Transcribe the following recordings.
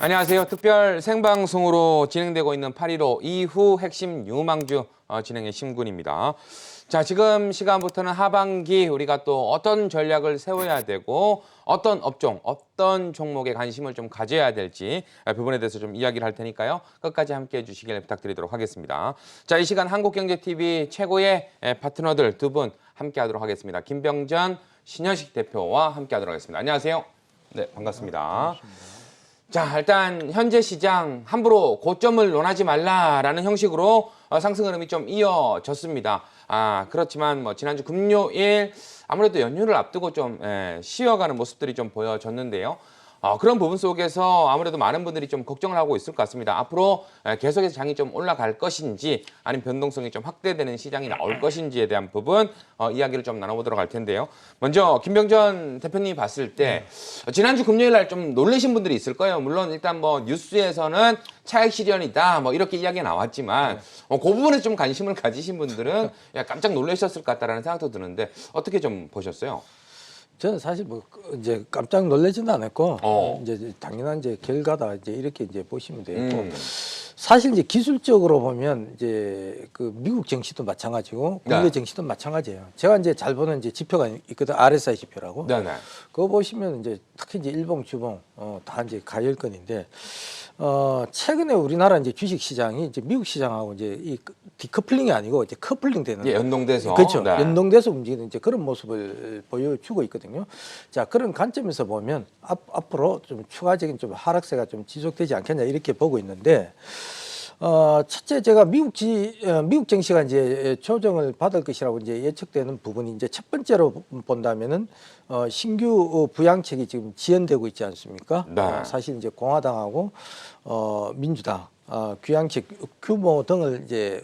안녕하세요. 특별 생방송으로 진행되고 있는 8.15 이후 핵심 유망주 진행의 심군입니다. 자, 지금 시간부터는 하반기 우리가 또 어떤 전략을 세워야 되고 어떤 업종, 어떤 종목에 관심을 좀 가져야 될지 부분에 대해서 좀 이야기를 할 테니까요. 끝까지 함께해 주시길 부탁드리도록 하겠습니다. 자, 이 시간 한국경제TV 최고의 파트너들 두 분 함께하도록 하겠습니다. 김병전, 신현식 대표와 함께하도록 하겠습니다. 안녕하세요. 네, 반갑습니다. 자, 일단 현재 시장 함부로 고점을 논하지 말라라는 형식으로 상승 흐름이 좀 이어졌습니다. 그렇지만 뭐 지난주 금요일 아무래도 연휴를 앞두고 좀 쉬어가는 모습들이 좀 보여졌는데요. 그런 부분 속에서 아무래도 많은 분들이 좀 걱정을 하고 있을 것 같습니다. 앞으로 계속해서 장이 좀 올라갈 것인지 아니면 변동성이 좀 확대되는 시장이 나올 것인지에 대한 부분 이야기를 좀 나눠보도록 할 텐데요. 먼저 김병전 대표님이 봤을 때 지난주 금요일 날 좀 놀라신 분들이 있을 거예요. 물론 일단 뭐 뉴스에서는 차익 실현이다 뭐 이렇게 이야기가 나왔지만 그 부분에 좀 관심을 가지신 분들은 깜짝 놀라셨을 것 같다라는 생각도 드는데 어떻게 좀 보셨어요? 저는 사실 뭐 이제 깜짝 놀라지는 않았고 이제 당연한 이제 결과다 이제 이렇게 이제 보시면 되고 사실 이제 기술적으로 보면 이제 그 미국 증시도 마찬가지고 국내 증시도 마찬가지예요. 제가 이제 잘 보는 이제 지표가 있거든. RSI 지표라고. 네네. 그거 보시면 이제 특히 이제 일봉, 주봉 다 이제 가열권인데 최근에 우리나라 이제 주식 시장이 이제 미국 시장하고 이제 이 디커플링이 아니고 이제 커플링 되는 연동돼서 그렇죠. 네. 연동돼서 움직이는 이제 그런 모습을 보여주고 있거든요. 자, 그런 관점에서 보면 앞으로 좀 추가적인 좀 하락세가 좀 지속되지 않겠냐 이렇게 보고 있는데 첫째 제가 미국 증시가 이제 조정을 받을 것이라고 이제 예측되는 부분이 이제 첫 번째로 본다면은 신규 부양책이 지금 지연되고 있지 않습니까? 네. 사실 이제 공화당하고 민주당 귀향책 규모 등을 이제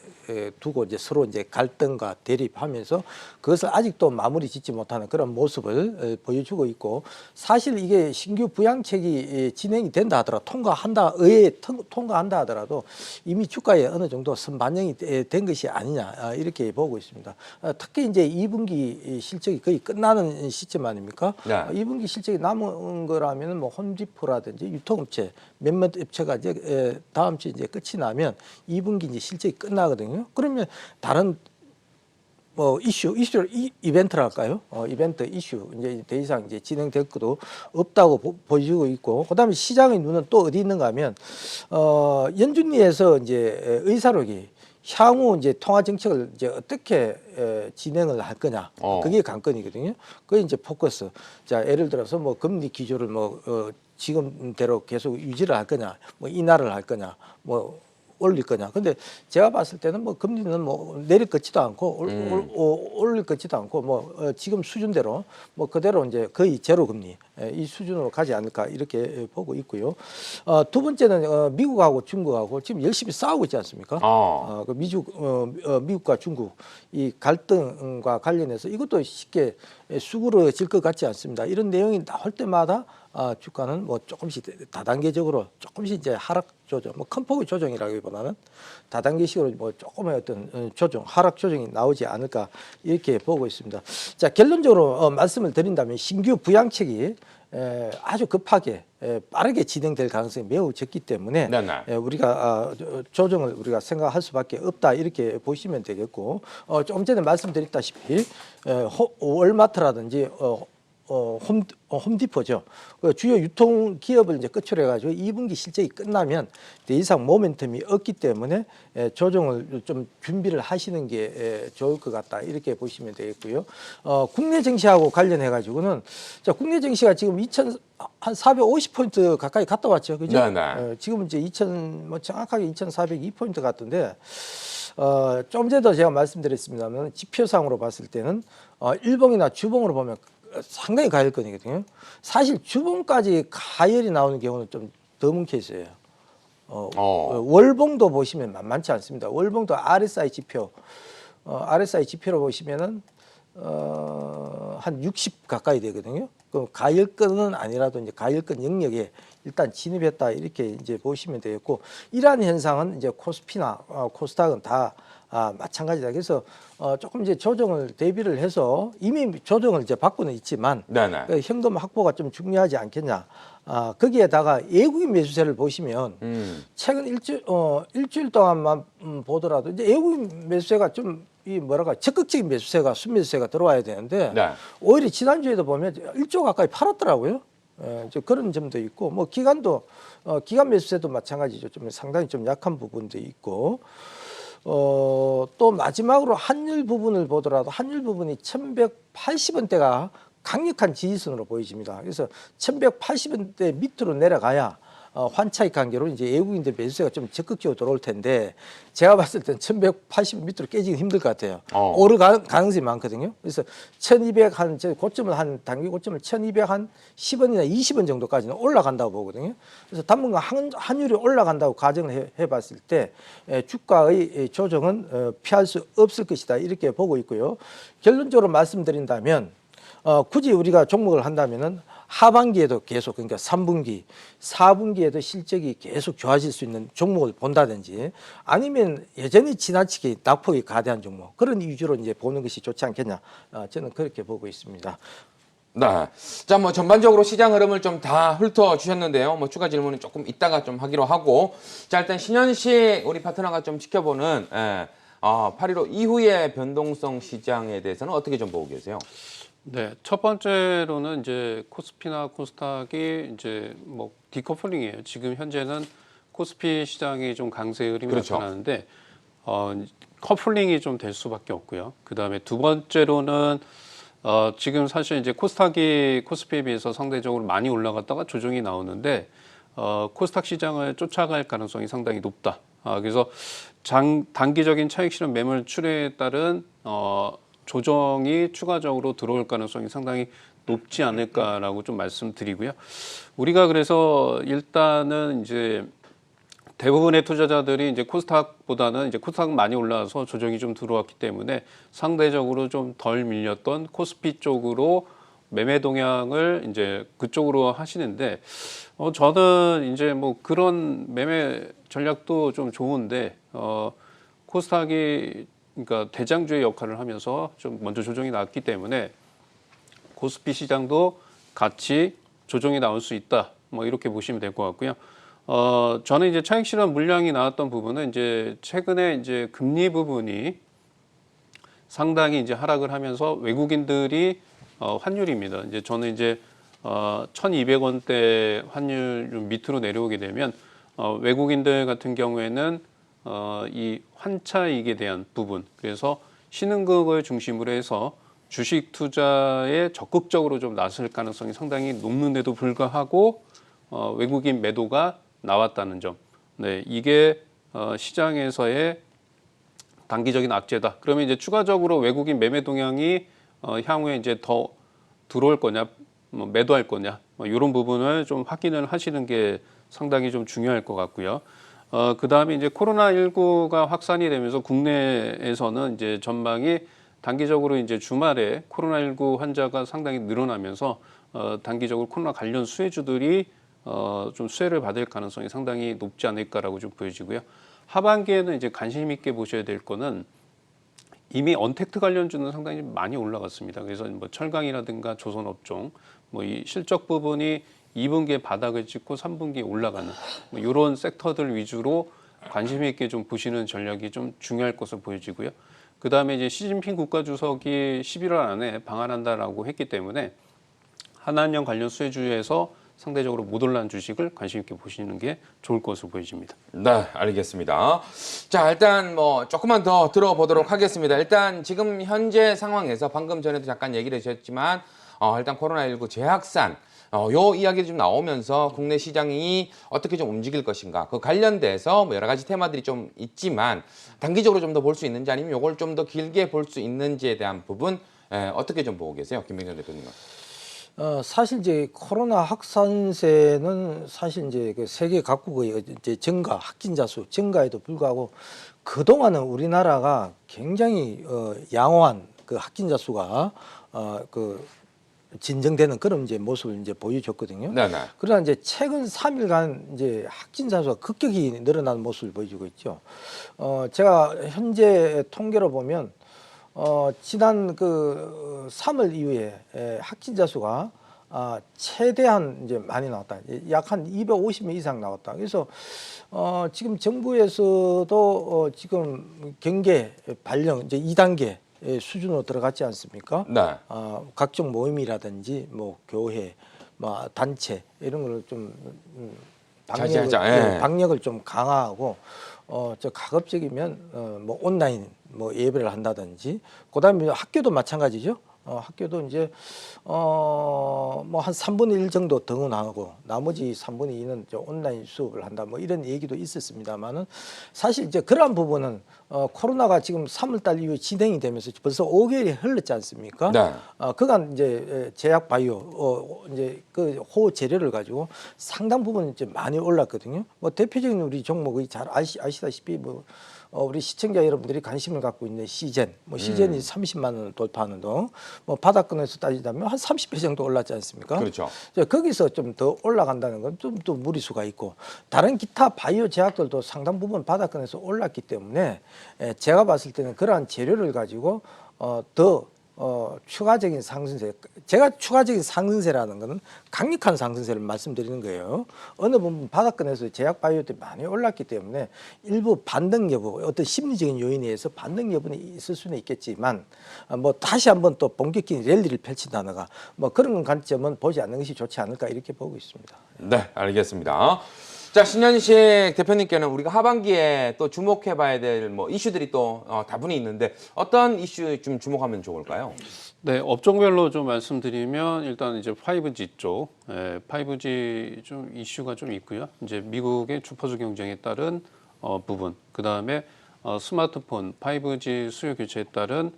두고 이제 서로 이제 갈등과 대립하면서 그것을 아직도 마무리 짓지 못하는 그런 모습을 보여주고 있고 사실 이게 신규 부양책이 진행이 된다 하더라도 통과한다 하더라도 이미 주가에 어느 정도 선반영이 된 것이 아니냐 이렇게 보고 있습니다. 특히 이제 2분기 실적이 거의 끝나는 시점 아닙니까? 네. 2분기 실적이 남은 거라면 뭐 홈디포라든지 유통업체 몇몇 업체가 이제 다음 주 이제 끝이 나면 2분기 이제 실적이 끝나거든요. 그러면 다른 뭐 이벤트를 할까요? 이벤트 이슈 이제 더 이상 이제 진행될 것도 없다고 보여지고 있고, 그다음에 시장의 눈은 또 어디 있는가 하면 연준리에서 이제 의사록이 향후 이제 통화 정책을 이제 어떻게 진행을 할 거냐 그게 관건이거든요. 그게 이제 포커스. 자, 예를 들어서 뭐 금리 기조를 뭐 지금대로 계속 유지를 할 거냐, 뭐 인하를 할 거냐, 뭐 올릴 거냐. 근데 제가 봤을 때는 뭐 금리는 뭐 내릴 것지도 않고 올릴 것지도 않고 뭐 지금 수준대로 뭐 그대로 이제 거의 제로 금리 이 수준으로 가지 않을까 이렇게 보고 있고요. 두 번째는 미국하고 중국하고 지금 열심히 싸우고 있지 않습니까? 그 미국과 중국 이 갈등과 관련해서 이것도 쉽게 수그러질 것 같지 않습니다. 이런 내용이 나올 때마다 주가는 뭐 조금씩 다단계적으로 조금씩 이제 하락 조정, 뭐 큰 폭의 조정이라기보다는 다단계식으로 뭐 조금의 어떤 조정, 하락 조정이 나오지 않을까 이렇게 보고 있습니다. 자, 결론적으로 말씀을 드린다면 신규 부양책이 아주 급하게 빠르게 진행될 가능성이 매우 적기 때문에 우리가 조정을 우리가 생각할 수밖에 없다 이렇게 보시면 되겠고, 조금 전에 말씀드렸다시피 월마트라든지 홈디포죠. 그 주요 유통 기업을 이제 끝으로 해가지고 2분기 실적이 끝나면 더 이상 모멘텀이 없기 때문에 조정을 좀 준비를 하시는 게 좋을 것 같다 이렇게 보시면 되겠고요. 국내 증시하고 관련해가지고는 자, 국내 증시가 지금 한 450포인트 가까이 갔다 왔죠, 그죠? 지금 이제 뭐 정확하게 2,402포인트 같은데. 좀 전에도 제가 말씀드렸습니다만 지표상으로 봤을 때는 일봉이나 주봉으로 보면 상당히 가열권이거든요. 사실 주봉까지 가열이 나오는 경우는 좀 드문 케이스예요. 월봉도 보시면 만만치 않습니다. 월봉도 RSI 지표, RSI 지표로 보시면은 한 60 가까이 되거든요. 그 가열권은 아니라도 이제 가열권 영역에 일단 진입했다 이렇게 이제 보시면 되겠고, 이러한 현상은 이제 코스피나 코스닥은 다 마찬가지다. 그래서 조금 이제 조정을 대비를 해서 이미 조정을 이제 받고는 있지만 네네. 그 현금 확보가 좀 중요하지 않겠냐. 거기에다가 외국인 매수세를 보시면 최근 일주일 동안만 보더라도 이제 외국인 매수세가 좀 이 뭐랄까 적극적인 매수세가 순매수세가 들어와야 되는데 네. 오히려 지난주에도 보면 1조 가까이 팔았더라고요. 이제 그런 점도 있고 뭐 기간도 기간 매수세도 마찬가지죠. 좀 상당히 좀 약한 부분도 있고 또 마지막으로 환율 부분을 보더라도 환율 부분이 1180원대가 강력한 지지선으로 보여집니다. 그래서 1180원대 밑으로 내려가야 환차익 관계로 이제 외국인들 매수세가 좀 적극적으로 들어올 텐데 제가 봤을 땐 1180 밑으로 깨지기 힘들 것 같아요. 오를 가능성이 많거든요. 그래서 1200 한 고점을 한 단기 고점을 1200 한 10원이나 20원 정도까지는 올라간다고 보거든요. 그래서 당분간 환율이 올라간다고 가정을 해봤을 때 주가의 조정은 피할 수 없을 것이다 이렇게 보고 있고요. 결론적으로 말씀드린다면 굳이 우리가 종목을 한다면은 하반기에도 계속 그러니까 3분기, 4분기에도 실적이 계속 좋아질 수 있는 종목을 본다든지 아니면 여전히 지나치게 낙폭이 가대한 종목 그런 위주로 이제 보는 것이 좋지 않겠냐 저는 그렇게 보고 있습니다. 네. 자, 뭐 전반적으로 시장 흐름을 좀 다 훑어 주셨는데요. 뭐 추가 질문은 조금 이따가 좀 하기로 하고, 자 일단 신현식 우리 파트너가 좀 지켜보는 8.15 이후의 변동성 시장에 대해서는 어떻게 좀 보고 계세요? 네, 첫 번째로는 이제 코스피나 코스닥이 이제 뭐 디커플링이에요. 지금 현재는 코스피 시장이 좀 강세 흐름이 그렇죠. 나타나는데 커플링이 좀 될 수밖에 없고요. 그 다음에 두 번째로는 지금 사실 이제 코스닥이 코스피에 비해서 상대적으로 많이 올라갔다가 조정이 나오는데 코스닥 시장을 쫓아갈 가능성이 상당히 높다. 그래서 단기적인 차익 실현 매물 출회에 따른 조정이 추가적으로 들어올 가능성이 상당히 높지 않을까라고 좀 말씀드리고요. 우리가 그래서 일단은 이제 대부분의 투자자들이 이제 코스닥보다는 이제 코스닥 많이 올라와서 조정이 좀 들어왔기 때문에 상대적으로 좀 덜 밀렸던 코스피 쪽으로 매매 동향을 이제 그쪽으로 하시는데 저는 이제 뭐 그런 매매 전략도 좀 좋은데 코스닥이 그러니까 대장주의 역할을 하면서 좀 먼저 조정이 나왔기 때문에 코스피 시장도 같이 조정이 나올 수 있다. 뭐 이렇게 보시면 될 것 같고요. 저는 이제 차익 실현 물량이 나왔던 부분은 이제 최근에 이제 금리 부분이 상당히 이제 하락을 하면서 외국인들이 환율입니다. 이제 저는 이제 1,200원대 환율 좀 밑으로 내려오게 되면 외국인들 같은 경우에는 이 환차익에 대한 부분, 그래서 신흥국을 중심으로 해서 주식 투자에 적극적으로 좀 나설 가능성이 상당히 높는데도 불구하고 외국인 매도가 나왔다는 점. 네, 이게 시장에서의 단기적인 악재다. 그러면 이제 추가적으로 외국인 매매 동향이 향후에 이제 더 들어올 거냐, 뭐 매도할 거냐, 뭐 이런 부분을 좀 확인을 하시는 게 상당히 좀 중요할 것 같고요. 그 다음에 이제 코로나19가 확산이 되면서 국내에서는 이제 전망이 단기적으로 이제 주말에 코로나19 환자가 상당히 늘어나면서 단기적으로 코로나 관련 수혜주들이 좀 수혜를 받을 가능성이 상당히 높지 않을까라고 좀 보여지고요. 하반기에는 이제 관심 있게 보셔야 될 거는 이미 언택트 관련주는 상당히 많이 올라갔습니다. 그래서 뭐 철강이라든가 조선업종, 뭐 이 실적 부분이 2분기에 바닥을 찍고 3분기에 올라가는 뭐 이런 섹터들 위주로 관심 있게 좀 보시는 전략이 좀 중요할 것으로 보여지고요. 그 다음에 이제 시진핑 국가주석이 11월 안에 방한한다라고 했기 때문에 한한령 관련 수혜주에서 상대적으로 못 올라간 주식을 관심 있게 보시는 게 좋을 것으로 보여집니다. 네, 알겠습니다. 자, 일단 뭐 조금만 더 들어보도록 하겠습니다. 일단 지금 현재 상황에서 방금 전에도 잠깐 얘기를 해주셨지만 일단 코로나19 재확산 요 이야기도 좀 나오면서 국내 시장이 어떻게 좀 움직일 것인가 그 관련돼서 뭐 여러 가지 테마들이 좀 있지만 단기적으로 좀 더 볼 수 있는지 아니면 요걸 좀 더 길게 볼 수 있는지에 대한 부분 어떻게 좀 보고 계세요, 김병현 대표님은? 사실 이제 코로나 확산세는 사실 이제 그 세계 각국의 이제 증가, 확진자 수 증가에도 불구하고 그동안은 우리나라가 굉장히 양호한 그 확진자 수가 그 진정되는 그런 이제 모습을 이제 보여줬거든요. 네네. 그러나 이제 최근 3일간 이제 확진자 수가 급격히 늘어나는 모습을 보여주고 있죠. 제가 현재 통계로 보면 지난 그 3월 이후에 확진자 수가 최대한 이제 많이 나왔다. 약 한 250명 이상 나왔다. 그래서 지금 정부에서도 지금 경계 발령 이제 2단계 수준으로 들어갔지 않습니까? 네. 각종 모임이라든지 뭐 교회, 뭐 단체 이런 걸 좀 자제하자. 예. 방역을 좀 강화하고 저 가급적이면 뭐 온라인 뭐 예배를 한다든지 그다음에 학교도 마찬가지죠. 학교도 이제 뭐 한 3분의 1 정도 등원하고 나머지 3분의 2는 온라인 수업을 한다 뭐 이런 얘기도 있었습니다만은 사실 이제 그러한 부분은 코로나가 지금 3월 달 이후에 진행이 되면서 벌써 5개월이 흘렀지 않습니까? 네. 그간 이제 제약 바이오 이제 그 호 재료를 가지고 상당 부분 이제 많이 올랐거든요. 뭐 대표적인 우리 종목이 잘 아시다시피 뭐 우리 시청자 여러분들이 관심을 갖고 있는 시젠, 뭐 시젠이 30만 원을 돌파하는 등, 뭐 바닥권에서 따지자면 한 30배 정도 올랐지 않습니까? 그렇죠. 거기서 좀 더 올라간다는 건 좀 또 무리수가 있고 다른 기타 바이오 제약들도 상당 부분 바닥권에서 올랐기 때문에 제가 봤을 때는 그러한 재료를 가지고 더 추가적인 상승세, 제가 추가적인 상승세라는 것은 강력한 상승세를 말씀드리는 거예요. 어느 부분 바닥권에서 제약 바이오들이 많이 올랐기 때문에 일부 반등 여부, 어떤 심리적인 요인에 의해서 반등 여부는 있을 수는 있겠지만 뭐 다시 한번 또 본격적인 랠리를 펼친다거나 뭐 그런 관점은 보지 않는 것이 좋지 않을까 이렇게 보고 있습니다. 네, 알겠습니다. 자, 신현식 대표님께는 우리가 하반기에 또 주목해봐야 될 뭐 이슈들이 또 다분히 있는데 어떤 이슈 좀 주목하면 좋을까요? 네, 업종별로 좀 말씀드리면 일단 이제 5G 쪽, 5G 좀 이슈가 좀 있고요. 이제 미국의 주파수 경쟁에 따른 부분, 그 다음에 스마트폰 5G 수요 교체에 따른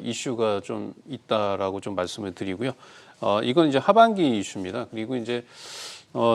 이슈가 좀 있다라고 좀 말씀을 드리고요. 이건 이제 하반기 이슈입니다. 그리고 이제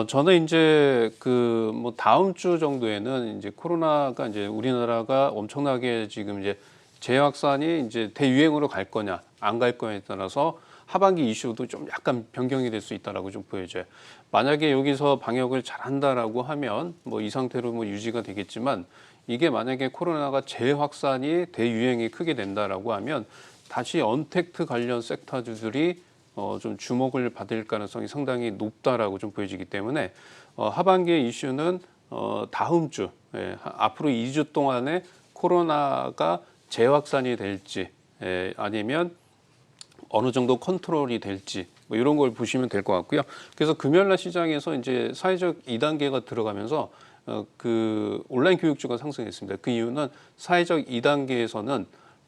저는 이제 그 뭐 다음 주 정도에는 이제 코로나가 이제 우리나라가 엄청나게 지금 이제 재확산이 이제 대유행으로 갈 거냐 안 갈 거냐에 따라서 하반기 이슈도 좀 약간 변경이 될 수 있다라고 좀 보여져요. 만약에 여기서 방역을 잘한다라고 하면 뭐 이 상태로 뭐 유지가 되겠지만 이게 만약에 코로나가 재확산이 대유행이 크게 된다라고 하면 다시 언택트 관련 섹터들이 좀 주목을 받을 가능성이 상당히 높다라고 좀 보여지기 때문에 하반기의 이슈는 다음 주 앞으로 2주 동안에 코로나가 재확산이 될지 아니면 어느 정도 컨트롤이 될지 뭐 이런 걸 보시면 될 것 같고요. 그래서 금요일날 시장에서 이제 사회적 2단계가 들어가면서 그 온라인 교육주가 상승했습니다. 그 이유는 사회적 2단계에서는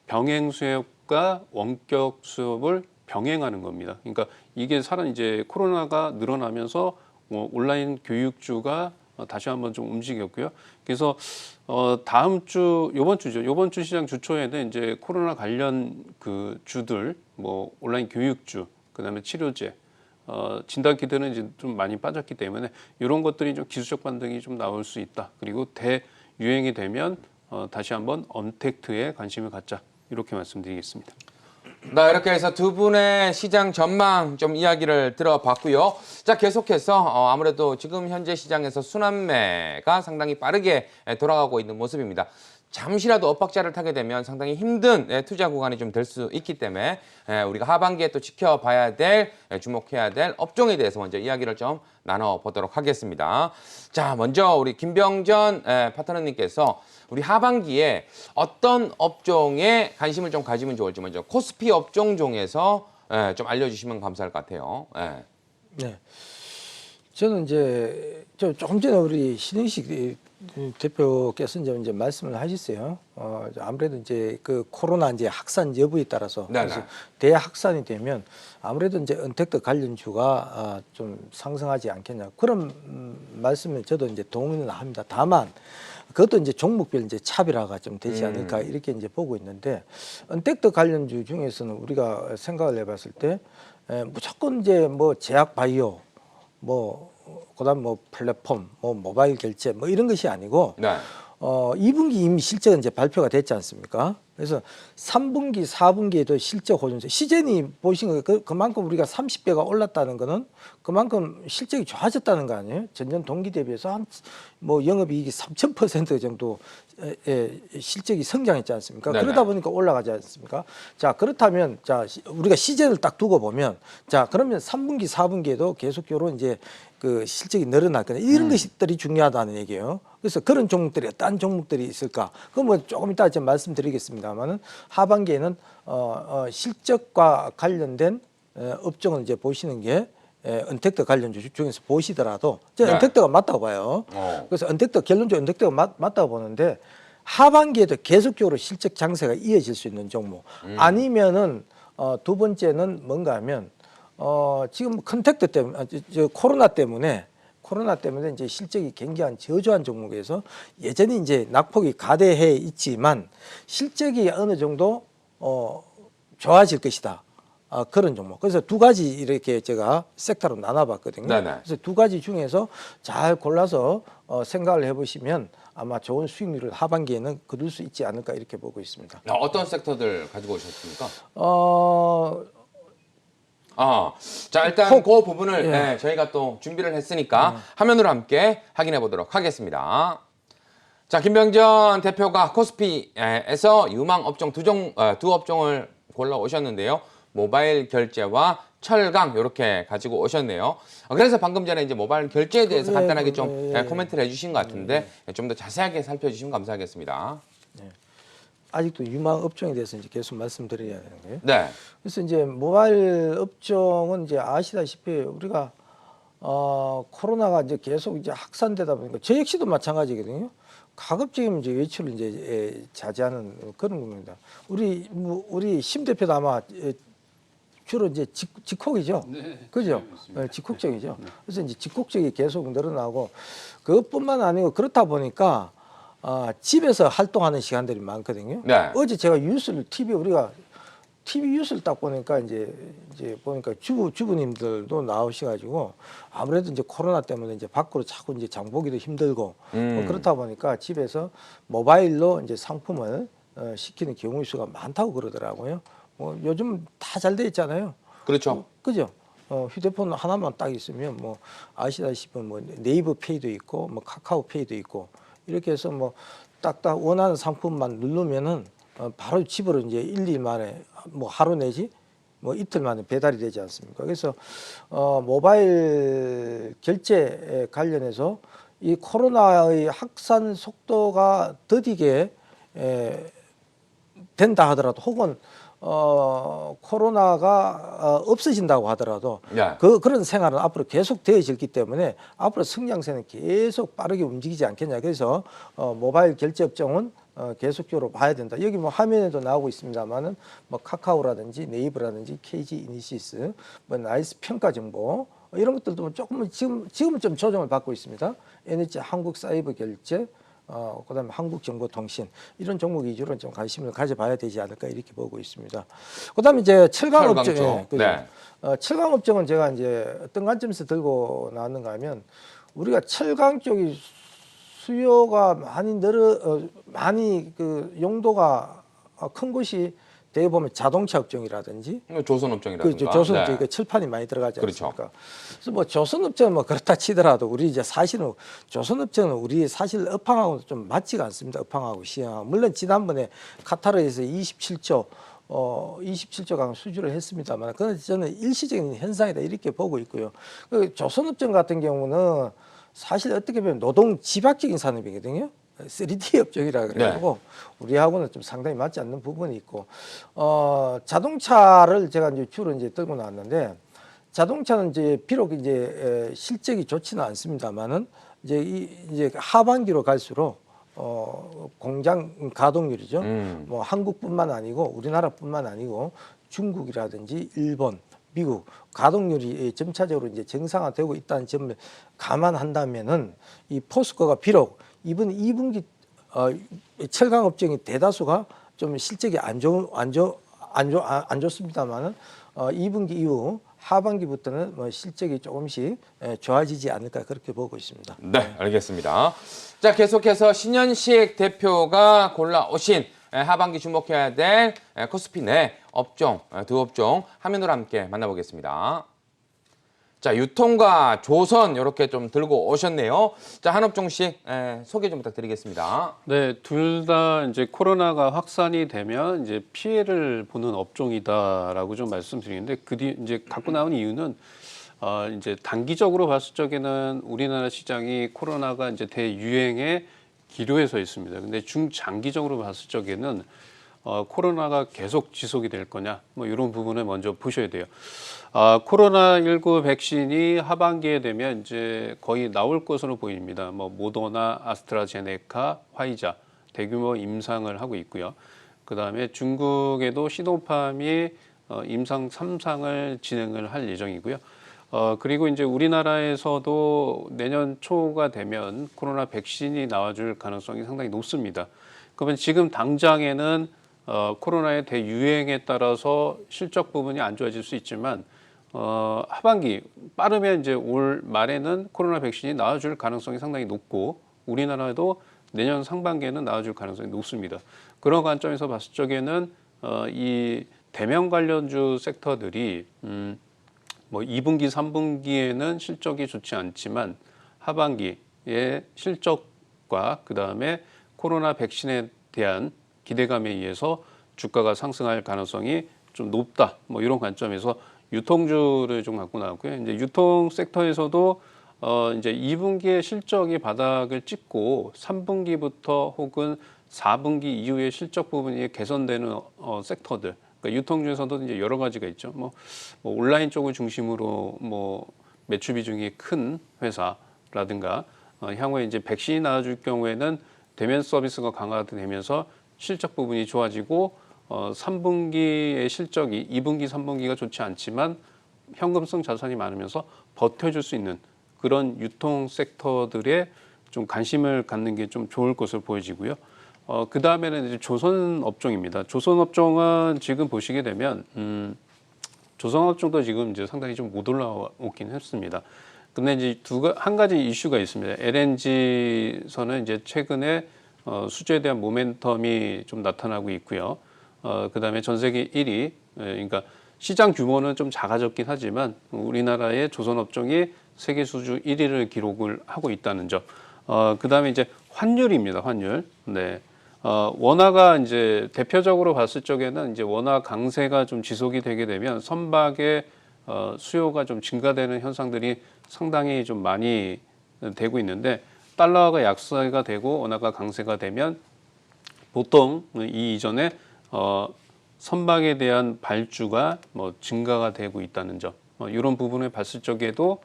병행 수업과 원격 수업을 병행하는 겁니다. 그러니까 이게 이제 코로나가 늘어나면서 온라인 교육주가 다시 한번 좀 움직였고요. 그래서 다음 주, 요번 주 시장 주초에는 이제 코로나 관련 그 주들, 뭐 온라인 교육주, 그다음에 치료제, 진단키트는 이제 좀 많이 빠졌기 때문에 이런 것들이 좀 기술적 반등이 좀 나올 수 있다. 그리고 대유행이 되면 다시 한번 언택트에 관심을 갖자. 이렇게 말씀드리겠습니다. 네, 이렇게 해서 두 분의 시장 전망 좀 이야기를 들어봤고요. 자, 계속해서 아무래도 지금 현재 시장에서 순환매가 상당히 빠르게 돌아가고 있는 모습입니다. 잠시라도 엇박자를 타게 되면 상당히 힘든 투자 구간이 좀 될 수 있기 때문에 우리가 하반기에 또 지켜봐야 될, 주목해야 될 업종에 대해서 먼저 이야기를 좀 나눠보도록 하겠습니다. 자, 먼저 우리 김병전 파트너님께서 우리 하반기에 어떤 업종에 관심을 좀 가지면 좋을지 먼저 코스피 업종 중에서 좀 알려주시면 감사할 것 같아요. 네. 저는 이제 조금 전에 우리 신영식 대표께서 이제 말씀을 하셨어요. 아무래도 이제 그 코로나 이제 확산 여부에 따라서 그래서 대확산이 되면 아무래도 이제 언택트 관련주가 좀 상승하지 않겠냐 그런 말씀을 저도 이제 동의는 합니다. 다만 그것도 이제 종목별 이제 차별화가 좀 되지 않을까 이렇게 이제 보고 있는데 언택트 관련주 중에서는 우리가 생각을 해봤을 때 무조건 이제 뭐 제약 바이오 뭐 그다음 뭐 플랫폼, 뭐 모바일 결제 뭐 이런 것이 아니고 2분기 이미 실적은 이제 발표가 됐지 않습니까? 그래서 3분기, 4분기에도 실적 호전세. 시젠이 보신 거 그만큼 우리가 30배가 올랐다는 거는 그만큼 실적이 좋아졌다는 거 아니에요? 전년 동기 대비해서 한 뭐 영업이익이 3,000% 정도 실적이 성장했지 않습니까? 네네. 그러다 보니까 올라가지 않습니까? 자, 그렇다면 자, 우리가 시젠을 딱 두고 보면 자, 그러면 3분기, 4분기에도 계속적으로 이제 그 실적이 늘어날 거냐 이런 것들이 중요하다는 얘기예요. 그래서 그런 종목들이 어떤 종목들이 있을까? 그건 뭐 조금 이따 좀 말씀드리겠습니다만은 하반기에는 실적과 관련된 업종을 이제 보시는 게 언택트 관련 주식 중에서 보시더라도 저는 네. 언택트가 맞다고 봐요. 그래서 언택트 결론적으로 언택트가 맞다고 보는데 하반기에도 계속적으로 실적 장세가 이어질 수 있는 종목 아니면은 두 번째는 뭔가 하면 지금 컨택트 때문에 코로나 때문에 이제 실적이 굉장히 저조한 종목에서 여전히 이제 낙폭이 가대해 있지만 실적이 어느 정도 좋아질 것이다. 그런 종목. 그래서 두 가지 이렇게 제가 섹터로 나눠봤거든요. 네네. 그래서 두 가지 중에서 잘 골라서 생각을 해보시면 아마 좋은 수익률을 하반기에는 거둘 수 있지 않을까 이렇게 보고 있습니다. 어떤 섹터들 가지고 오셨습니까? 자 일단 그 부분을 예. 저희가 또 준비를 했으니까 화면으로 함께 확인해 보도록 하겠습니다. 자, 김병전 대표가 코스피에서 유망 업종 두 업종을 골라 오셨는데요. 모바일 결제와 철강 이렇게 가지고 오셨네요. 그래서 방금 전에 이제 모바일 결제에 대해서 간단하게 좀 코멘트를 해주신 것 같은데 좀 더 자세하게 살펴주시면 감사하겠습니다. 아직도 유망 업종에 대해서 이제 계속 말씀드려야 되는 거예요. 네. 그래서 이제 모바일 업종은 이제 아시다시피 우리가 코로나가 이제 계속 이제 확산되다 보니까 저 역시도 마찬가지거든요. 가급적이면 이제 외출을 이제 자제하는 그런 겁니다. 우리 심 대표도 아마 주로 이제 직콕이죠. 네, 그죠? 직콕적이죠. 그래서 이제 직콕적이 계속 늘어나고 그것뿐만 아니고 그렇다 보니까 집에서 활동하는 시간들이 많거든요. 네. 어제 제가 뉴스를 우리가 TV 뉴스를 딱 보니까 이제 보니까 주부님들도 나오셔가지고 아무래도 이제 코로나 때문에 이제 밖으로 자꾸 이제 장 보기도 힘들고 뭐 그렇다 보니까 집에서 모바일로 이제 상품을 시키는 경우 수가 많다고 그러더라고요. 뭐 요즘 다 잘 돼 있잖아요. 그렇죠. 그죠? 휴대폰 하나만 딱 있으면 뭐 아시다시피 뭐 네이버 페이도 있고 뭐 카카오 페이도 있고 이렇게 해서 뭐 딱딱 원하는 상품만 누르면은 바로 집으로 이제 1~2일 만에 뭐 하루 내지 뭐 이틀 만에 배달이 되지 않습니까? 그래서 모바일 결제 관련해서 이 코로나의 확산 속도가 더디게 된다 하더라도 혹은 코로나가 없어진다고 하더라도 네. 그런 생활은 앞으로 계속 되어질기 때문에 앞으로 성장세는 계속 빠르게 움직이지 않겠냐. 그래서 모바일 결제 업종은 계속적으로 봐야 된다. 여기 뭐 화면에도 나오고 있습니다만은 뭐 카카오라든지 네이버라든지 KG 이니시스, 뭐 나이스 평가 정보 이런 것들도 조금은 지금은 좀 조정을 받고 있습니다. NH 한국 사이버 결제, 그다음에 한국정보통신 이런 종목 위주로 좀 관심을 가져봐야 되지 않을까 이렇게 보고 있습니다. 그다음에 이제 철강 업종, 네. 철강 업종은 제가 이제 어떤 관점에서 들고 나왔는가 하면 우리가 철강 쪽이 수요가 많이 그 용도가 큰 곳이 대개 보면 자동차 업종이라든지 조선업종이라든가. 조선업종 네. 칠판이 많이 들어가지 않습니까? 그렇죠. 그래서 뭐 조선업종은 뭐 그렇다 치더라도 우리 이제 사실은 조선업종은 우리 사실 업황하고 좀 맞지가 않습니다. 업황하고 시행하고 물론 지난번에 카타르에서 27조강 수주를 했습니다만 그건 저는 일시적인 현상이다 이렇게 보고 있고요. 그 조선업종 같은 경우는 사실 어떻게 보면 노동 집약적인 산업이거든요. 3D 업종이라 그래가지고 우리하고는 좀 상당히 맞지 않는 부분이 있고 자동차를 제가 이제 주로 이제 들고 나왔는데 자동차는 이제 비록 이제 실적이 좋지는 않습니다만은 이제 하반기로 갈수록 공장 가동률이죠. 뭐 한국뿐만 아니고 우리나라뿐만 아니고 중국이라든지 일본, 미국 가동률이 점차적으로 이제 정상화되고 있다는 점을 감안한다면은 이 포스코가 비록 이번 2분기 철강 업종이 대다수가 좀 실적이 안 좋습니다만은 2분기 이후 하반기부터는 뭐 실적이 조금씩 좋아지지 않을까 그렇게 보고 있습니다. 네, 알겠습니다. 자, 계속해서 신현식 대표가 골라오신 하반기 주목해야 될 코스피 내 업종, 두 업종 화면으로 함께 만나보겠습니다. 자, 유통과 조선 이렇게 좀 들고 오셨네요. 자, 한 업종씩 소개 좀 부탁드리겠습니다. 네, 둘 다 이제 코로나가 확산이 되면 이제 피해를 보는 업종이다라고 좀 말씀드리는데 그 뒤 이제 갖고 나온 이유는 이제 단기적으로 봤을 적에는 우리나라 시장이 코로나가 이제 대유행에 기로에 서 있습니다. 근데 중장기적으로 봤을 적에는 코로나가 계속 지속이 될 거냐, 뭐 이런 부분을 먼저 보셔야 돼요. 코로나19 백신이 하반기에 되면 이제 거의 나올 것으로 보입니다. 뭐 모더나, 아스트라제네카, 화이자 대규모 임상을 하고 있고요. 그다음에 중국에도 시노팜이 임상 3상을 진행을 할 예정이고요. 그리고 이제 우리나라에서도 내년 초가 되면 코로나 백신이 나와줄 가능성이 상당히 높습니다. 그러면 지금 당장에는 코로나의 대유행에 따라서 실적 부분이 안 좋아질 수 있지만 하반기 빠르면 이제 올 말에는 코로나 백신이 나와줄 가능성이 상당히 높고 우리나라도 내년 상반기에는 나와줄 가능성이 높습니다. 그런 관점에서 봤을 적에는 이 대면 관련주 섹터들이 뭐 2분기, 3분기에는 실적이 좋지 않지만 하반기에 실적과 그다음에 코로나 백신에 대한 기대감에 의해서 주가가 상승할 가능성이 좀 높다. 뭐 이런 관점에서 유통주를 좀 갖고 나왔고요. 이제 유통 섹터에서도 이제 2분기에 실적이 바닥을 찍고 3분기부터 혹은 4분기 이후에 실적 부분이 개선되는 섹터들. 그러니까 유통주에서도 이제 여러 가지가 있죠. 뭐 온라인 쪽을 중심으로 뭐 매출 비중이 큰 회사라든가 향후에 이제 백신이 나와줄 경우에는 대면 서비스가 강화되면서 실적 부분이 좋아지고 3분기의 실적이 2분기, 3분기가 좋지 않지만 현금성 자산이 많으면서 버텨줄 수 있는 그런 유통 섹터들에 좀 관심을 갖는 게 좀 좋을 것으로 보여지고요. 그 다음에는 이제 조선 업종입니다. 조선 업종은 지금 보시게 되면 조선 업종도 지금 이제 상당히 좀 못 올라오긴 했습니다. 근데 이제 한 가지 이슈가 있습니다. LNG선은 이제 최근에 수주에 대한 모멘텀이 좀 나타나고 있고요. 그다음에 전 세계 1위, 그러니까 시장 규모는 좀 작아졌긴 하지만 우리나라의 조선 업종이 세계 수주 1위를 기록을 하고 있다는 점. 그다음에 이제 환율입니다. 환율. 네. 원화가 이제 대표적으로 봤을 적에는 이제 원화 강세가 좀 지속이 되게 되면 선박의 수요가 좀 증가되는 현상들이 상당히 좀 많이 되고 있는데 달러가 약세가 되고 원화가 강세가 되면 보통 이 이전에 선박에 대한 발주가 뭐 증가가 되고 있다는 점 이런 부분을 봤을 적에도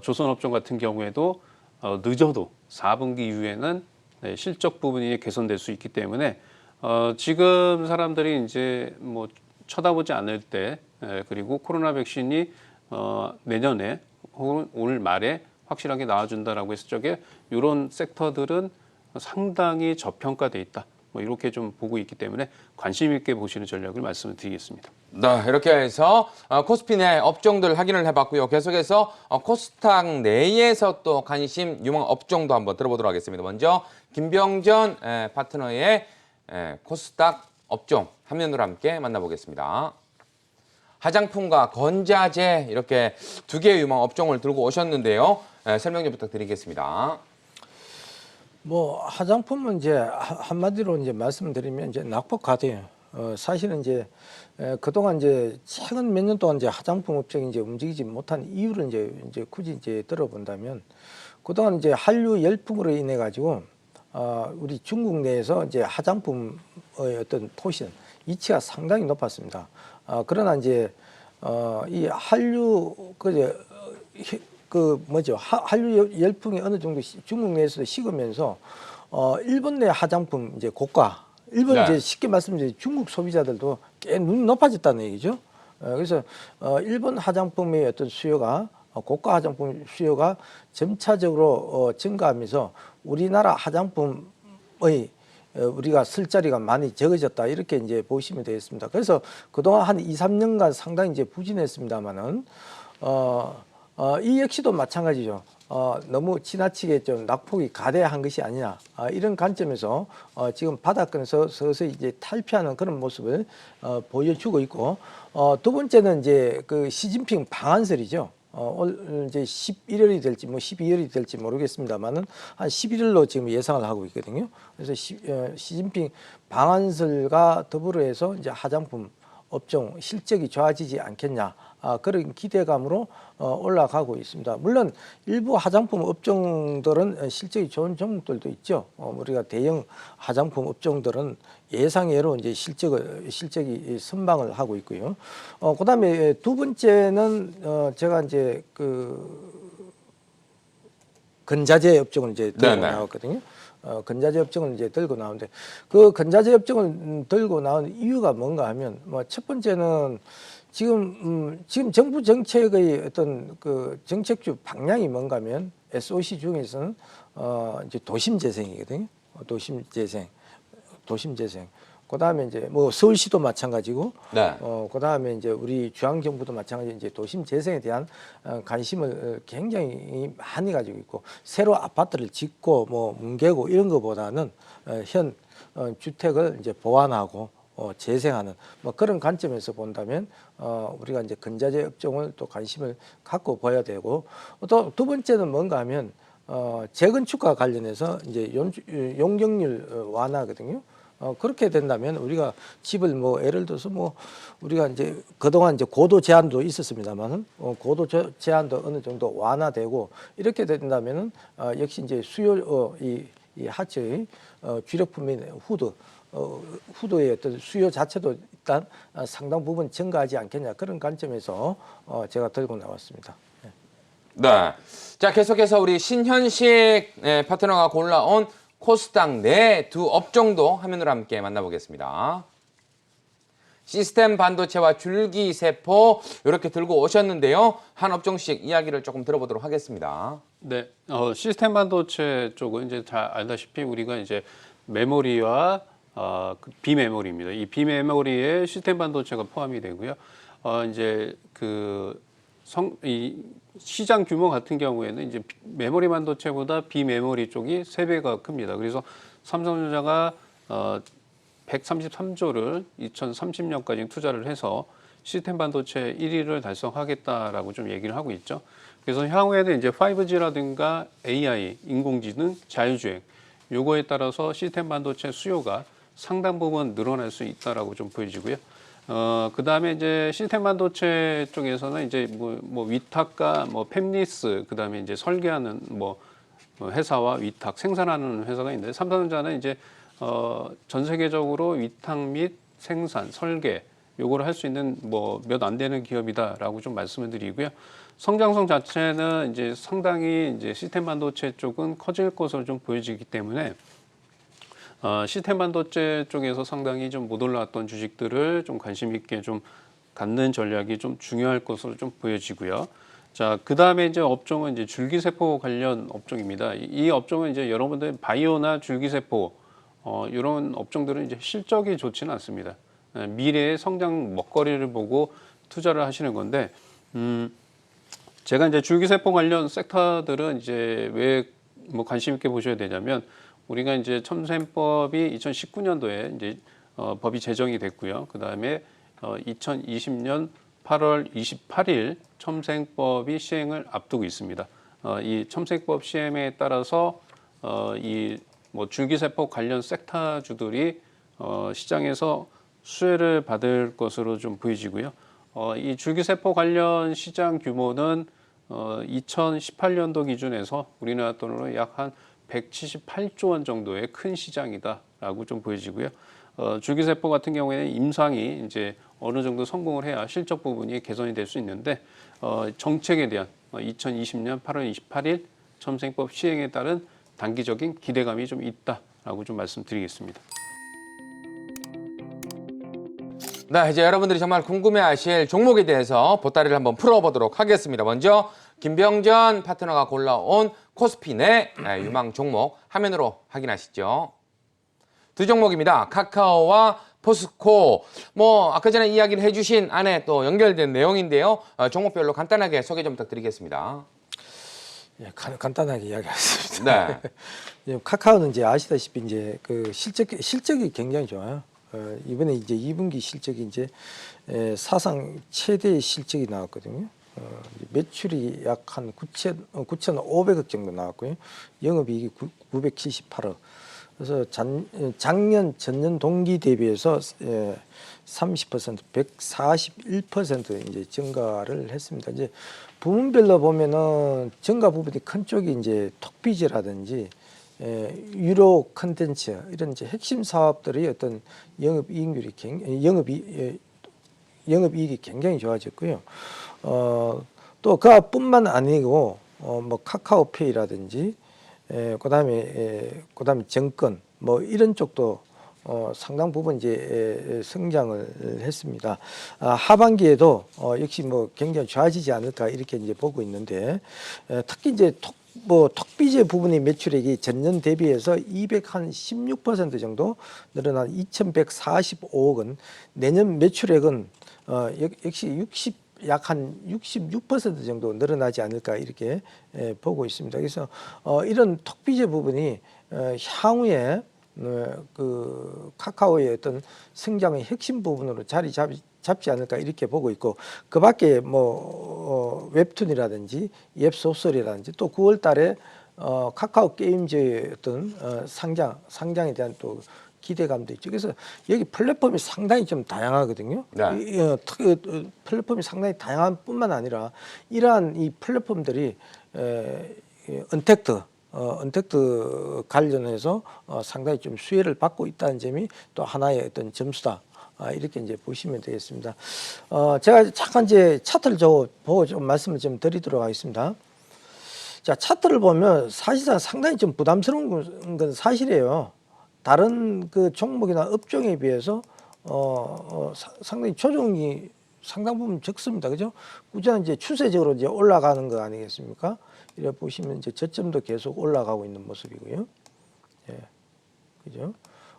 조선업종 같은 경우에도 늦어도 4분기 이후에는 실적 부분이 개선될 수 있기 때문에 지금 사람들이 이제 뭐 쳐다보지 않을 때 그리고 코로나 백신이 내년에 혹은 올 말에 확실하게 나와준다라고 했을 적에 이런 섹터들은 상당히 저평가돼 있다. 뭐 이렇게 좀 보고 있기 때문에 관심 있게 보시는 전략을 말씀을 드리겠습니다. 네, 이렇게 해서 코스피 내 업종들 확인을 해봤고요. 계속해서 코스닥 내에서 또 관심 유망 업종도 한번 들어보도록 하겠습니다. 먼저 김병전 파트너의 코스닥 업종 화면으로 함께 만나보겠습니다. 화장품과 건자재 이렇게 두 개의 유망 업종을 들고 오셨는데요. 설명 좀 부탁드리겠습니다. 뭐 화장품은 이제 한마디로 이제 말씀드리면 이제 낙폭과대요. 사실은 이제 그동안 이제 최근 몇 년 동안 이제 화장품 업종이 이제 움직이지 못한 이유를 이제 굳이 이제 들어본다면 그동안 이제 한류 열풍으로 인해 가지고 우리 중국 내에서 이제 화장품의 어떤 포션 이치가 상당히 높았습니다. 그러나 이제 이 한류 한류 열풍이 어느 정도 중국 내에서도 식으면서 일본 내 화장품 이제 고가 일본 이제 쉽게 말씀드리면 중국 소비자들도 꽤 눈이 높아졌다는 얘기죠. 그래서 일본 화장품의 어떤 수요가 고가 화장품 수요가 점차적으로 증가하면서 우리나라 화장품의 우리가 쓸 자리가 많이 적어졌다 이렇게 이제 보시면 되겠습니다. 그래서 그동안 한 2, 3년간 상당히 이제 부진했습니다만은 이 역시도 마찬가지죠. 너무 지나치게 좀 낙폭이 가대한 것이 아니냐 이런 관점에서 지금 바닥권에서 서서히 이제 탈피하는 그런 모습을 보여주고 있고 두 번째는 이제 그 시진핑 방한설이죠. 올 이제 11월이 될지 뭐 12월이 될지 모르겠습니다만은 한 11월로 지금 예상을 하고 있거든요. 그래서 시진핑 방한설과 더불어 해서 이제 화장품 업종 실적이 좋아지지 않겠냐 그런 기대감으로 올라가고 있습니다. 물론 일부 화장품 업종들은 실적이 좋은 종목들도 있죠. 우리가 대형 화장품 업종들은 예상외로 이제 실적이 선방을 하고 있고요. 그다음에 두 번째는 제가 이제 그 건자재 업종을 이제 들고 나왔거든요. 건자재 업종을 이제 들고 나오는데 그 건자재 업종을 들고 나온 이유가 뭔가 하면 뭐 첫 번째는 지금 정부 정책의 어떤 그 정책주 방향이 뭔가 하면 SOC 중에서는 이제 도심 재생이거든요. 도심 재생. 그다음에 이제 뭐 서울시도 마찬가지고, 그다음에 이제 우리 중앙정부도 마찬가지 이제 도심 재생에 대한 관심을 굉장히 많이 가지고 있고, 새로 아파트를 짓고 뭐 뭉개고 이런 것보다는 현 주택을 이제 보완하고 재생하는 뭐 그런 관점에서 본다면 우리가 이제 건자재 업종을 또 관심을 갖고 봐야 되고, 또 두 번째는 뭔가 하면 재건축과 관련해서 이제 용적률 완화거든요. 그렇게 된다면 우리가 집을 뭐 예를 들어서 뭐 우리가 이제 그동안 이제 고도 제한도 있었습니다만은 고도 제한도 어느 정도 완화되고 이렇게 된다면은 역시 이제 수요 이 하청의 주력품인 후드의 어떤 수요 자체도 일단 상당 부분 증가하지 않겠냐 그런 관점에서 제가 들고 나왔습니다. 네. 자, 계속해서 우리 신현식 파트너가 골라온 코스닥 내 두 업종도 화면으로 함께 만나보겠습니다. 시스템 반도체와 줄기세포 이렇게 들고 오셨는데요. 한 업종씩 이야기를 조금 들어보도록 하겠습니다. 네, 시스템 반도체 쪽은 이제 다 알다시피 우리가 이제 메모리와 그 비메모리입니다. 이 비메모리에 시스템 반도체가 포함이 되고요. 이제 이 시장 규모 같은 경우에는 이제 메모리 반도체보다 비메모리 쪽이 3배가 큽니다. 그래서 삼성전자가 133조를 2030년까지 투자를 해서 시스템 반도체 1위를 달성하겠다라고 좀 얘기를 하고 있죠. 그래서 향후에는 이제 5G라든가 AI, 인공지능, 자율주행 요거에 따라서 시스템 반도체 수요가 상당 부분 늘어날 수 있다라고 좀 보여지고요. 그 다음에 이제 시스템 반도체 쪽에서는 이제 뭐 위탁과 뭐 팹리스, 그 다음에 이제 설계하는 뭐 회사와 위탁 생산하는 회사가 있는데 삼성전자는 이제 전 세계적으로 위탁 및 생산, 설계 요거를 할 수 있는 뭐 몇 안 되는 기업이다라고 좀 말씀을 드리고요. 성장성 자체는 이제 상당히 이제 시스템 반도체 쪽은 커질 것으로 좀 보여지기 때문에 시스템 반도체 쪽에서 상당히 좀 못 올라왔던 주식들을 좀 관심 있게 좀 갖는 전략이 좀 중요할 것으로 좀 보여지고요. 자, 그 다음에 이제 업종은 이제 줄기세포 관련 업종입니다. 이 업종은 이제 여러분들 바이오나 줄기세포 이런 업종들은 이제 실적이 좋지는 않습니다. 미래의 성장 먹거리를 보고 투자를 하시는 건데, 제가 이제 줄기세포 관련 섹터들은 이제 왜 뭐 관심 있게 보셔야 되냐면, 우리가 이제 첨생법이 2019년도에 이제 법이 제정이 됐고요. 그 다음에 2020년 8월 28일 첨생법이 시행을 앞두고 있습니다. 이 첨생법 시행에 따라서 이 뭐 줄기세포 관련 섹터주들이 시장에서 수혜를 받을 것으로 좀 보여지고요. 이 줄기세포 관련 시장 규모는 2018년도 기준에서 우리나라 돈으로 약 한 178조 원 정도의 큰 시장이다라고 좀 보여지고요. 줄기세포 같은 경우에는 임상이 이제 어느 정도 성공을 해야 실적 부분이 개선이 될 수 있는데, 정책에 대한 2020년 8월 28일 첨생법 시행에 따른 단기적인 기대감이 좀 있다라고 좀 말씀드리겠습니다. 네, 이제 여러분들이 정말 궁금해하실 종목에 대해서 보따리를 한번 풀어보도록 하겠습니다. 먼저 김병전 파트너가 골라온 코스피 내 유망 종목 화면으로 확인하시죠. 두 종목입니다. 카카오와 포스코. 뭐 아까 전에 이야기를 해주신 안에 또 연결된 내용인데요. 종목별로 간단하게 소개 좀 부탁드리겠습니다. 예, 간단하게 이야기하겠습니다. 네. 예, 카카오는 이제 아시다시피 이제 그 실적이 굉장히 좋아요. 이번에 이제 2분기 실적이 이제 사상 최대의 실적이 나왔거든요. 매출이 약 한 9,500억 정도 나왔고요. 영업이익이 978억. 그래서 작년 전년 동기 대비해서 30%, 141% 이제 증가를 했습니다. 이제 부문별로 보면은 증가 부분이 큰 쪽이 이제 톡비즈라든지 유료 컨텐츠 이런 이제 핵심 사업들의 어떤 영업이익률이 영업이익이 굉장히 좋아졌고요. 또 그뿐만 아니고 뭐 카카오페이라든지 그다음에 정권 뭐 이런 쪽도 상당 부분 이제 성장을 했습니다. 하반기에도 역시 뭐 굉장히 좋아지지 않을까 이렇게 이제 보고 있는데 특히 이제 톡비즈 부분의 매출액이 전년 대비해서 216% 정도 늘어난 2,145억 원, 내년 매출액은 역시 약 한 66% 정도 늘어나지 않을까 이렇게 보고 있습니다. 그래서 이런 톡비즈 부분이 향후에 그 카카오의 어떤 성장의 핵심 부분으로 자리 잡지 않을까 이렇게 보고 있고, 그 밖에 뭐 웹툰이라든지 웹소설이라든지 또 9월 달에 카카오 게임즈의 어떤 상장에 대한 또 기대감도 있죠. 그래서 여기 플랫폼이 상당히 좀 다양하거든요. 네. 플랫폼이 상당히 다양한 뿐만 아니라 이러한 이 플랫폼들이 언택트 관련해서 상당히 좀 수혜를 받고 있다는 점이 또 하나의 어떤 점수다. 이렇게 이제 보시면 되겠습니다. 제가 잠깐 이제 차트를 보고 좀 말씀을 좀 드리도록 하겠습니다. 자, 차트를 보면 사실상 상당히 좀 부담스러운 건 사실이에요. 다른 그 종목이나 업종에 비해서 상당히 조정이 상당 부분 적습니다. 그죠? 꾸준히 이제 추세적으로 이제 올라가는 거 아니겠습니까? 이렇게 보시면 이제 저점도 계속 올라가고 있는 모습이고요. 예. 그죠?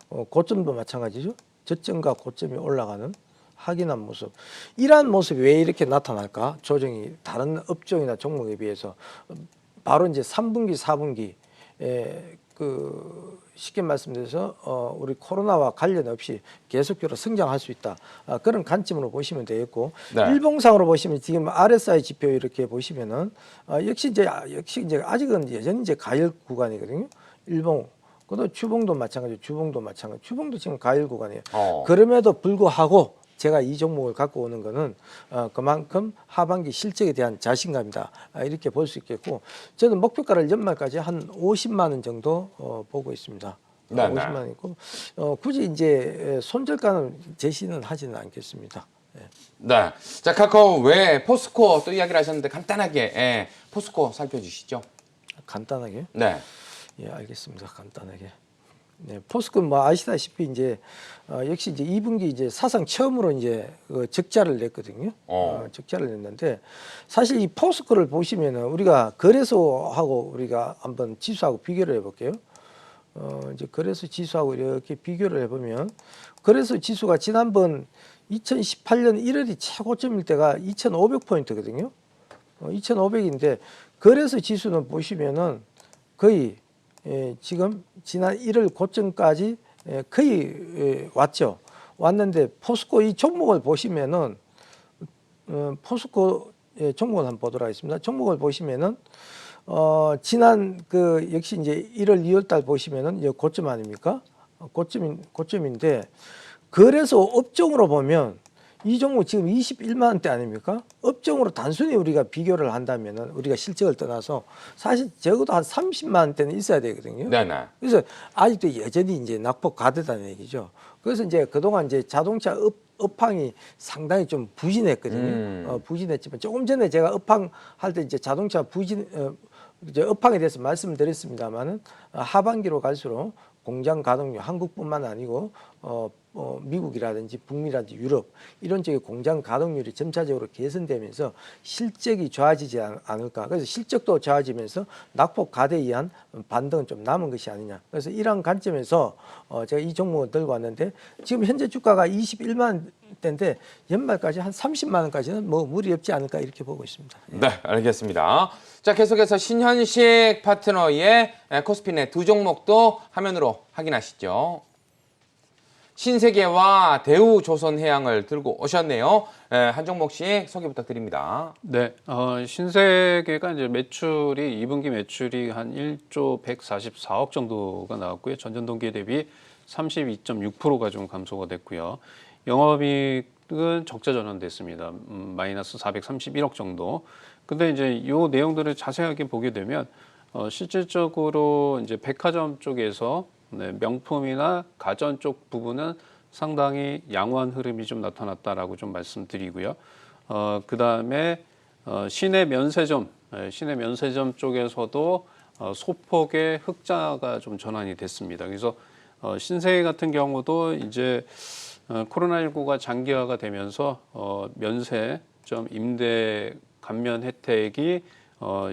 고점도 마찬가지죠. 저점과 고점이 올라가는 확인한 모습. 이러한 모습이 왜 이렇게 나타날까? 조정이 다른 업종이나 종목에 비해서 바로 이제 3분기, 4분기 쉽게 말씀드려서 우리 코로나와 관련 없이 계속적으로 성장할 수 있다. 그런 관점으로 보시면 되겠고, 네. 일봉상으로 보시면 지금 RSI 지표 이렇게 보시면은 역시 이제 아직은 여전히 이제 가열 구간이거든요. 일봉. 그도 주봉도 마찬가지, 주봉도 지금 가열 구간이에요. 그럼에도 불구하고 제가 이 종목을 갖고 오는 거는 그만큼 하반기 실적에 대한 자신감이다. 이렇게 볼 수 있겠고, 저는 목표가를 연말까지 한 50만 원 정도 보고 있습니다. 네, 50만 원 있고, 굳이 이제 손절가는 제시는 하지는 않겠습니다. 네. 자, 카카오 외에 포스코 또 이야기를 하셨는데 간단하게 포스코 살펴주시죠. 간단하게? 네. 예, 알겠습니다. 간단하게. 네, 포스코 뭐 아시다시피 이제 역시 이제 2분기 이제 사상 처음으로 이제 적자를 냈거든요. 적자를 냈는데, 사실 이 포스코를 보시면은 우리가 거래소하고 우리가 한번 지수하고 비교를 해볼게요. 이제 거래소 지수하고 이렇게 비교를 해보면, 거래소 지수가 지난번 2018년 1월이 최고점일 때가 2,500포인트거든요. 2,500인데 거래소 지수는 보시면은 거의 지금 지난 1월 고점까지 거의 왔죠. 왔는데 포스코 이 종목을 보시면은 포스코 종목을 한번 보도록 하겠습니다. 종목을 보시면은 지난 역시 이제 1월, 2월 달 보시면은 이제 고점 아닙니까? 고점인데, 거래소 업종으로 보면 이 종목 지금 21만 원대 아닙니까? 업종으로 단순히 우리가 비교를 한다면은 우리가 실적을 떠나서 사실 적어도 한 30만 원대는 있어야 되거든요. 네네. 그래서 아직도 여전히 이제 낙폭 가득하다는 얘기죠. 그래서 이제 그동안 이제 자동차 업황이 상당히 좀 부진했거든요. 부진했지만 조금 전에 제가 업황 할 때 이제 자동차 이제 업황에 대해서 말씀을 드렸습니다만은 하반기로 갈수록 공장 가동률, 한국뿐만 아니고 미국이라든지 북미라든지 유럽 이런 쪽의 공장 가동률이 점차적으로 개선되면서 실적이 좋아지지 않을까. 그래서 실적도 좋아지면서 낙폭 가대에 의한 반등은 좀 남은 것이 아니냐. 그래서 이러한 관점에서 제가 이 종목을 들고 왔는데, 지금 현재 주가가 21만 때인데 연말까지 한 30만 원까지는 뭐 무리 없지 않을까 이렇게 보고 있습니다. 네, 알겠습니다. 자, 계속해서 신현식 파트너의 코스피넷 두 종목도 화면으로 확인하시죠. 신세계와 대우조선해양을 들고 오셨네요. 한 종목씩 소개 부탁드립니다. 네, 신세계가 이제 매출이 2분기 매출이 한 1조 144억 정도가 나왔고요. 전년 동기 대비 32.6%가 좀 감소가 됐고요. 영업이익은 적자 전환됐습니다. 마이너스 431억 정도. 근데 이제 이 내용들을 자세하게 보게 되면 실질적으로 이제 백화점 쪽에서 네, 명품이나 가전 쪽 부분은 상당히 양호한 흐름이 좀 나타났다라고 좀 말씀드리고요. 그 다음에 시내 면세점 쪽에서도 소폭의 흑자가 좀 전환이 됐습니다. 그래서 신세계 같은 경우도 이제 코로나19가 장기화가 되면서 면세점 임대 감면 혜택이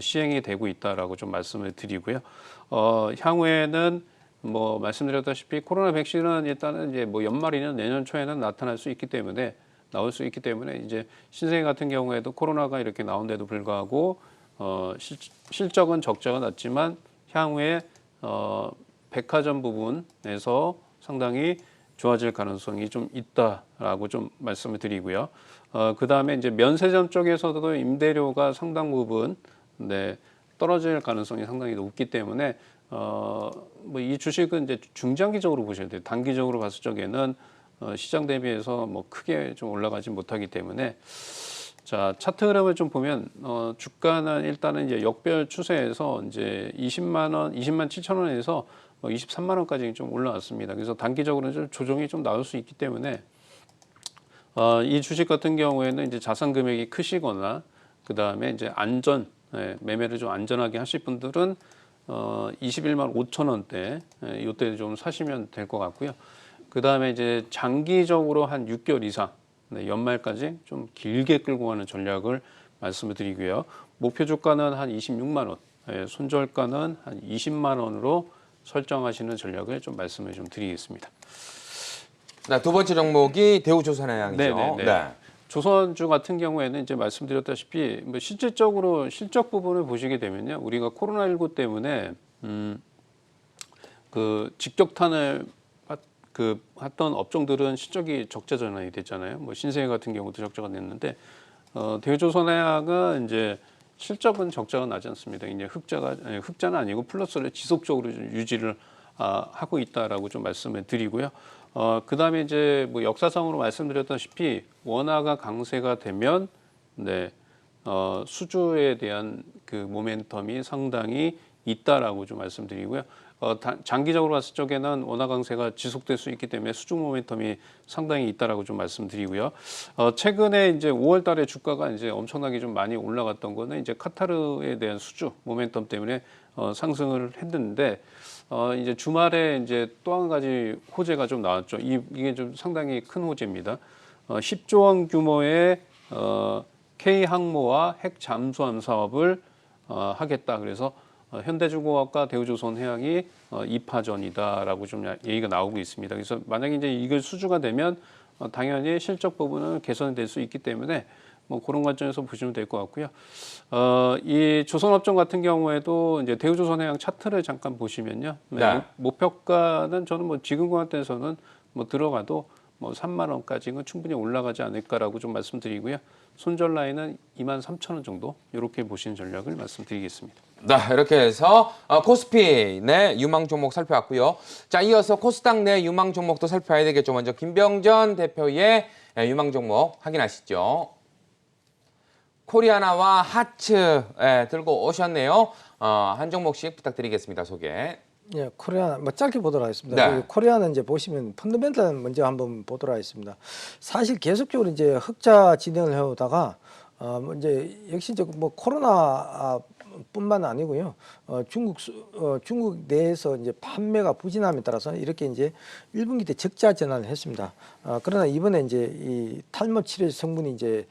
시행이 되고 있다라고 좀 말씀을 드리고요. 향후에는 뭐 말씀드렸다시피 코로나 백신은 일단은 이제 뭐 연말이나 내년 초에는 나올 수 있기 때문에 이제 신세계 같은 경우에도 코로나가 이렇게 나온데도 불구하고 실적은 적자가 났지만 향후에 백화점 부분에서 상당히 좋아질 가능성이 좀 있다라고 좀 말씀을 드리고요. 그 다음에 이제 면세점 쪽에서도 임대료가 상당 부분 떨어질 가능성이 상당히 높기 때문에 뭐 이 주식은 이제 중장기적으로 보셔야 돼요. 단기적으로 봤을 적에는 시장 대비해서 뭐 크게 좀 올라가지 못하기 때문에 자 차트 흐름을 좀 보면 주가는 일단은 이제 역별 추세에서 이제 20만 7천 원에서 23만 원까지 좀 올라왔습니다. 그래서 단기적으로는 좀 조정이 좀 나올 수 있기 때문에 이 주식 같은 경우에는 이제 자산 금액이 크시거나 그 다음에 이제 매매를 좀 안전하게 하실 분들은 21만 5천 원대 이때 좀 사시면 될 것 같고요. 그 다음에 이제 장기적으로 한 6개월 이상 연말까지 좀 길게 끌고 가는 전략을 말씀을 드리고요. 목표 주가는 한 26만 원, 손절가는 한 20만 원으로 설정하시는 전략을 좀 말씀을 좀 드리겠습니다. 네, 두 번째 종목이 대우조선해양이죠. 네. 조선주 같은 경우에는 이제 말씀드렸다시피 뭐 실질적으로 실적 부분을 보시게 되면요, 우리가 코로나19 때문에 그 직격탄을 했던 업종들은 실적이 적자 전환이 됐잖아요. 뭐 신세계 같은 경우도 적자가 냈는데 대우조선해양은 이제 실적은 적자가 나지 않습니다. 이제 흑자는 아니고 플러스를 지속적으로 유지를 하고 있다라고 좀 말씀을 드리고요. 그 다음에 이제 뭐 역사상으로 말씀드렸다시피 원화가 강세가 되면 수주에 대한 그 모멘텀이 상당히 있다라고 좀 말씀드리고요. 장기적으로 봤을 적에는 원화 강세가 지속될 수 있기 때문에 수주 모멘텀이 상당히 있다라고 좀 말씀드리고요. 최근에 이제 5월달에 주가가 이제 엄청나게 좀 많이 올라갔던 거는 이제 카타르에 대한 수주 모멘텀 때문에 상승을 했는데 이제 주말에 이제 또 한 가지 호재가 좀 나왔죠. 이게 좀 상당히 큰 호재입니다. 10조 원 규모의 K 항모와 핵 잠수함 사업을 하겠다. 그래서 현대중공업과 대우조선해양이 2파전이다라고 좀 얘기가 나오고 있습니다. 그래서 만약에 이제 이걸 수주가 되면 당연히 실적 부분은 개선이 될 수 있기 때문에 뭐 그런 관점에서 보시면 될 것 같고요. 이 조선업종 같은 경우에도 이제 대우조선해양 차트를 잠깐 보시면요. 네. 목표가는 저는 뭐 지금 관점에서는 뭐 들어가도 뭐 3만 원까지는 충분히 올라가지 않을까라고 좀 말씀드리고요. 손절 라인은 2만 3천 원 정도 이렇게 보시는 전략을 말씀드리겠습니다. 네, 이렇게 해서 코스피 내 유망 종목 살펴봤고요. 자, 이어서 코스닥 내 유망 종목도 살펴봐야 되겠죠. 먼저 김병전 대표의 유망 종목 확인하시죠. 코리아나와 하츠 들고 오셨네요. 한 종목씩 부탁드리겠습니다. 소개. 예, 코리아 뭐 짧게 보도록 하겠습니다. 네. 코리아는 이제 보시면 펀더멘탈 먼저 한번 보도록 하겠습니다. 사실 계속적으로 이제 흑자 진행을 해오다가 이제 역시 이제 뭐 코로나 뿐만 아니고요. 중국 내에서 이제 판매가 부진함에 따라서 이렇게 이제 1분기 때 적자 전환을 했습니다. 그러나 이번에 이제 이 탈모 치료 성분이 이제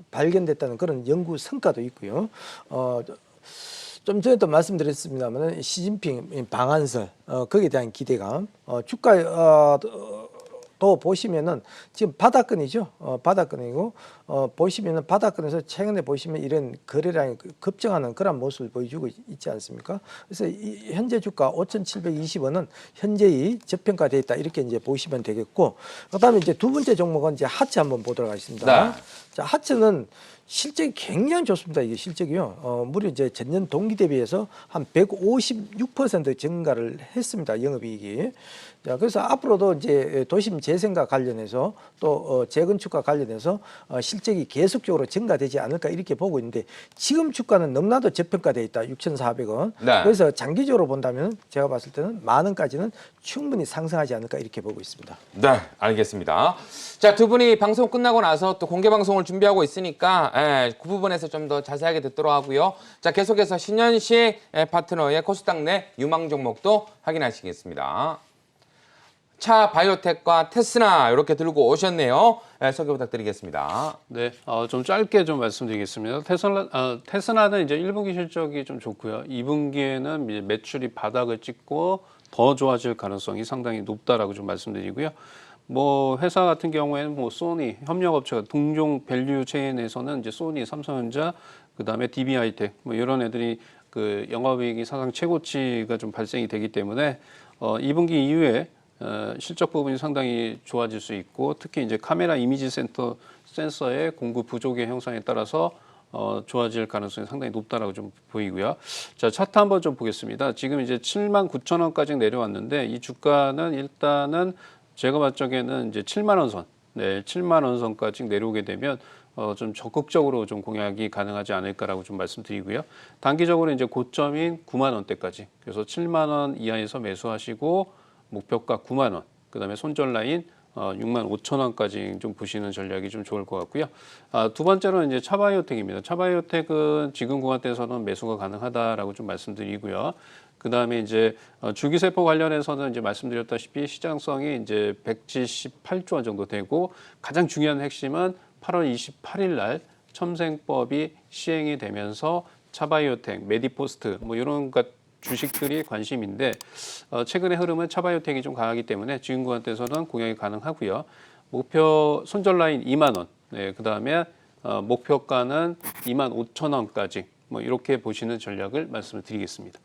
발견됐다는 그런 연구 성과도 있고요. 좀 전에도 말씀드렸습니다만 시진핑 방한설 거기에 대한 기대감, 주가 또 보시면은 지금 바닥권이죠. 바닥권이고 보시면은 바닥권에서 최근에 보시면 이런 거래량이 급증하는 그런 모습을 보여주고 있지 않습니까? 그래서 이 현재 주가 5,720원은 현재의 저평가되어 있다 이렇게 이제 보시면 되겠고, 그다음에 이제 두 번째 종목은 이제 하츠 한번 보도록 하겠습니다. 네. 자, 하츠는 실적이 굉장히 좋습니다. 이게 실적이요. 무려 이제 전년 동기 대비해서 한 156% 증가를 했습니다. 영업이익이. 자, 그래서 앞으로도 이제 도심 재생과 관련해서 또 재건축과 관련해서 실적이 계속적으로 증가되지 않을까 이렇게 보고 있는데, 지금 주가는 너무나도 저평가되어 있다. 6,400원. 네. 그래서 장기적으로 본다면 제가 봤을 때는 10,000원까지는 충분히 상승하지 않을까 이렇게 보고 있습니다. 네, 알겠습니다. 자, 두 분이 방송 끝나고 나서 또 공개 방송을 준비하고 있으니까 그 부분에서 좀 더 자세하게 듣도록 하고요. 자, 계속해서 신현식 파트너의 코스닥 내 유망 종목도 확인하시겠습니다. 차 바이오텍과 테스나 이렇게 들고 오셨네요. 소개 부탁드리겠습니다. 네, 좀 짧게 좀 말씀드리겠습니다. 테슬라는 이제 1분기 실적이 좀 좋고요. 2분기에는 이제 매출이 바닥을 찍고 더 좋아질 가능성이 상당히 높다라고 좀 말씀드리고요. 뭐 회사 같은 경우에는 뭐 소니 협력업체가 동종 밸류 체인에서는 이제 소니, 삼성전자, 그다음에 DB하이텍 뭐 이런 애들이 그 영업이익이 사상 최고치가 좀 발생이 되기 때문에 2분기 이후에 실적 부분이 상당히 좋아질 수 있고, 특히 이제 카메라 이미지 센서의 공급 부족의 형상에 따라서 좋아질 가능성이 상당히 높다라고 좀 보이고요. 자, 차트 한번 좀 보겠습니다. 지금 이제 79,000원까지 내려왔는데 이 주가는 일단은 제가 봤을 적에는 이제 7만 원 선, 7만 원 선까지 내려오게 되면 좀 적극적으로 좀 공략이 가능하지 않을까라고 좀 말씀드리고요. 단기적으로 이제 고점인 9만 원대까지, 그래서 7만 원 이하에서 매수하시고 목표가 9만 원, 그다음에 손절 라인 6만 5천 원까지 좀 보시는 전략이 좀 좋을 것 같고요. 두 번째로는 이제 차바이오텍입니다. 차바이오텍은 지금 구간대에서는 매수가 가능하다라고 좀 말씀드리고요. 그다음에 이제 줄기세포 관련해서는 이제 말씀드렸다시피 시장성이 이제 178조 원 정도 되고, 가장 중요한 핵심은 8월 28일 날 첨생법이 시행이 되면서 차바이오텍, 메디포스트 뭐 이런 주식들이 관심인데, 최근의 흐름은 차바이오텍이 좀 강하기 때문에 지금 구간대에서는 공략이 가능하고요. 목표 손절 라인 2만 원, 그다음에 목표가는 2만 5천 원까지 뭐 이렇게 보시는 전략을 말씀을 드리겠습니다.